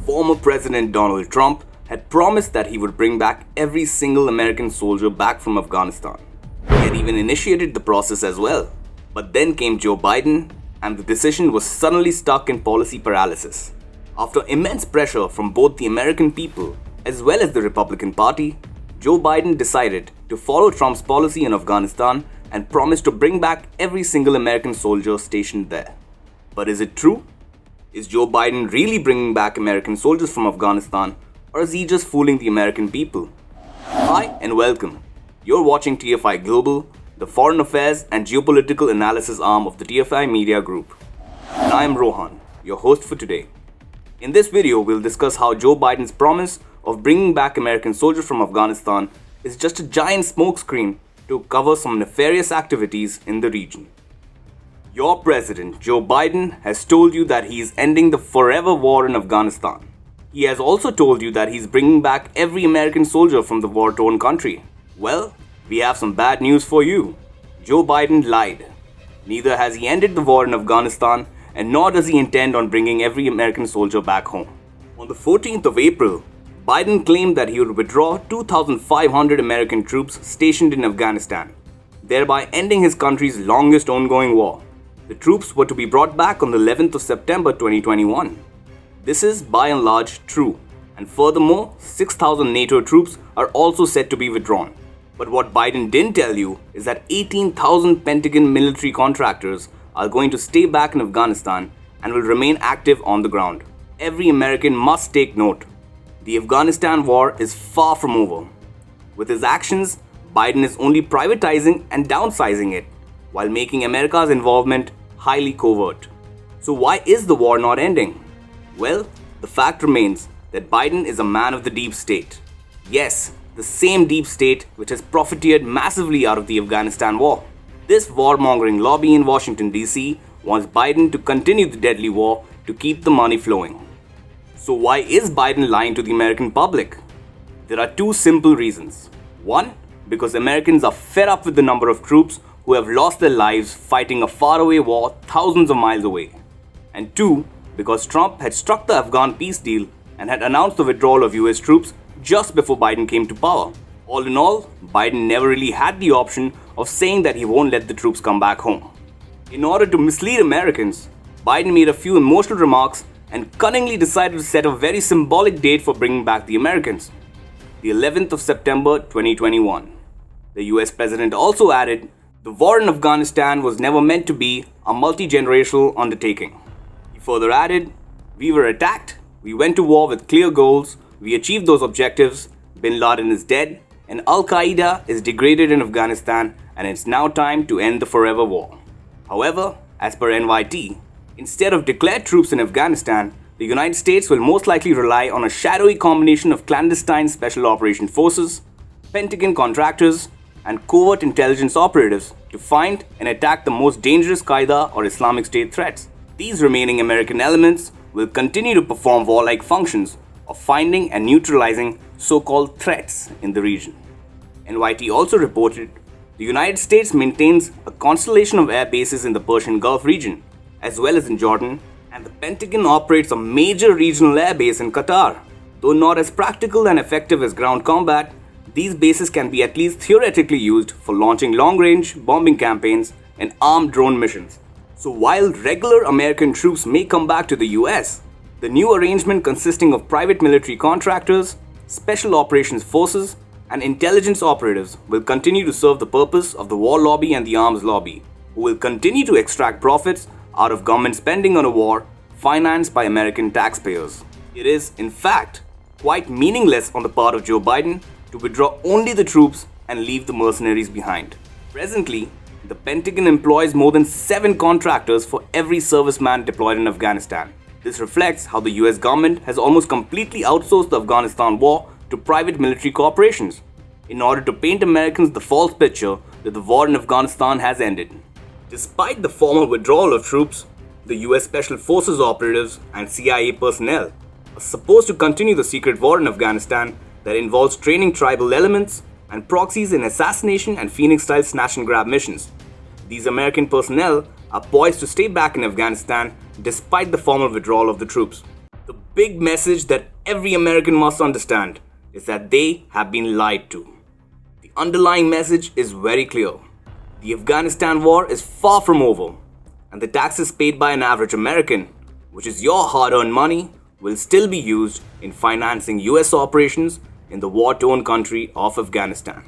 Former President Donald Trump had promised that he would bring back every single American soldier back from Afghanistan. He had even initiated the process as well. But then came Joe Biden, and the decision was suddenly stuck in policy paralysis. After immense pressure from both the American people as well as the Republican Party, Joe Biden decided to follow Trump's policy in Afghanistan and promised to bring back every single American soldier stationed there. But is it true? Is Joe Biden really bringing back American soldiers from Afghanistan, or is he just fooling the American people? Hi and welcome. You're watching TFI Global, the foreign affairs and geopolitical analysis arm of the TFI Media Group. And I am Rohan, your host for today. In this video, we'll discuss how Joe Biden's promise of bringing back American soldiers from Afghanistan is just a giant smokescreen to cover some nefarious activities in the region. Your president, Joe Biden, has told you that he is ending the forever war in Afghanistan. He has also told you that he's bringing back every American soldier from the war-torn country. Well, we have some bad news for you. Joe Biden lied. Neither has he ended the war in Afghanistan, and nor does he intend on bringing every American soldier back home. On the 14th of April, Biden claimed that he would withdraw 2,500 American troops stationed in Afghanistan, thereby ending his country's longest ongoing war. The troops were to be brought back on the 11th of September 2021. This is by and large true, and furthermore, 6,000 NATO troops are also set to be withdrawn. But what Biden didn't tell you is that 18,000 Pentagon military contractors are going to stay back in Afghanistan and will remain active on the ground. Every American must take note. The Afghanistan war is far from over. With his actions, Biden is only privatizing and downsizing it, while making America's involvement highly covert. So why is the war not ending? Well, the fact remains that Biden is a man of the deep state. Yes, the same deep state which has profiteered massively out of the Afghanistan war. This warmongering lobby in Washington DC wants Biden to continue the deadly war to keep the money flowing. So why is Biden lying to the American public? There are two simple reasons. One, because Americans are fed up with the number of troops who have lost their lives fighting a faraway war thousands of miles away. And two, because Trump had struck the Afghan peace deal and had announced the withdrawal of US troops just before Biden came to power. All in all, Biden never really had the option of saying that he won't let the troops come back home. In order to mislead Americans, Biden made a few emotional remarks and cunningly decided to set a very symbolic date for bringing back the Americans, the 11th of September 2021. The US president also added, the war in Afghanistan was never meant to be a multi-generational undertaking. He further added, we were attacked, we went to war with clear goals, we achieved those objectives, Bin Laden is dead, and Al-Qaeda is degraded in Afghanistan, and it's now time to end the forever war. However, as per NYT, instead of declared troops in Afghanistan, the United States will most likely rely on a shadowy combination of clandestine special operation forces, Pentagon contractors, and covert intelligence operatives to find and attack the most dangerous Qaeda or Islamic State threats. These remaining American elements will continue to perform warlike functions of finding and neutralizing so-called threats in the region. NYT also reported the United States maintains a constellation of air bases in the Persian Gulf region, as well as in Jordan, and the Pentagon operates a major regional air base in Qatar. Though not as practical and effective as ground combat, these bases can be at least theoretically used for launching long-range bombing campaigns and armed drone missions. So while regular American troops may come back to the US, the new arrangement consisting of private military contractors, special operations forces, and intelligence operatives will continue to serve the purpose of the war lobby and the arms lobby, who will continue to extract profits out of government spending on a war financed by American taxpayers. It is, in fact, quite meaningless on the part of Joe Biden to withdraw only the troops and leave the mercenaries behind. Presently, the Pentagon employs more than 7 contractors for every serviceman deployed in Afghanistan. This reflects how the US government has almost completely outsourced the Afghanistan war to private military corporations in order to paint Americans the false picture that the war in Afghanistan has ended. Despite the formal withdrawal of troops, the US Special Forces operatives and CIA personnel are supposed to continue the secret war in Afghanistan that involves training tribal elements and proxies in assassination and Phoenix-style snatch-and-grab missions. These American personnel are poised to stay back in Afghanistan despite the formal withdrawal of the troops. The big message that every American must understand is that they have been lied to. The underlying message is very clear. The Afghanistan war is far from over, and the taxes paid by an average American, which is your hard-earned money, will still be used in financing US operations in the war-torn country of Afghanistan.